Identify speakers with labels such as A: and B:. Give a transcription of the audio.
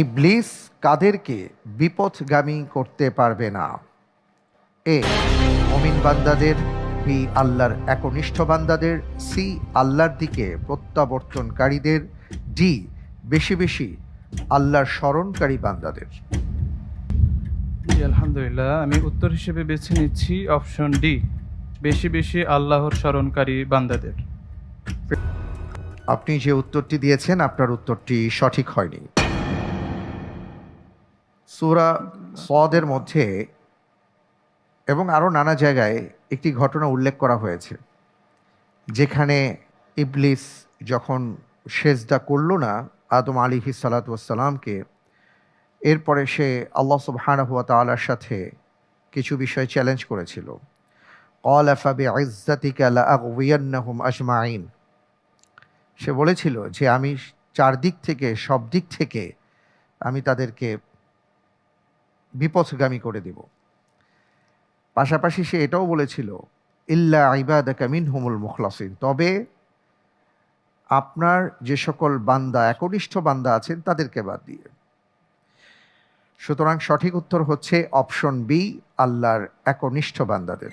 A: ইবলিস কাদেরকে বিপথগামী করতে পারবে না? এ, মুমিন বান্দাদের। বি, আল্লাহর একনিষ্ঠ বান্দাদের। সি, আল্লাহর দিকে প্রত্যাবর্তনকারীদের। ডি, বেশি বেশি আল্লাহর স্মরণকারী বান্দাদের।
B: জি আলহামদুলিল্লাহ, আমি উত্তর হিসেবে বেছে নিচ্ছি অপশন ডি, বেশি বেশি আল্লাহর স্মরণকারী বান্দাদের।
A: আপনি যে উত্তরটি দিয়েছেন আপনার উত্তরটি সঠিক হয়নি। সূরা সদের মধ্যে এবং আরও নানা জায়গায় একটি ঘটনা উল্লেখ করা হয়েছে, যেখানে ইবলিস যখন সেজদা করল না আদম আলাইহিস সালাতু ওয়াস সালামকে, এরপরে সে আল্লাহ সুবহানাহু ওয়া তাআলার সাথে কিছু বিষয় চ্যালেঞ্জ করেছিল। ক্বালা ফাবিইজ্জাতিকা লাআগওয়িয়ান্নাহুম আজমাইন। সে বলেছিল যে আমি চারদিক থেকে, সব দিক থেকে আমি তাদেরকে বিপথগামী করে দেব। পাশাপাশি সে এটাও বলেছিল ইল্লা ইবাদাকা মিনহুমুল মুখলাসিন, তবে আপনার যে সকল বান্দা, একনিষ্ঠ বান্দা আছেন তাদেরকে বাদ দিয়ে। সুতরাং সঠিক উত্তর হচ্ছে অপশন বি, আল্লাহর একনিষ্ঠ বান্দাদের।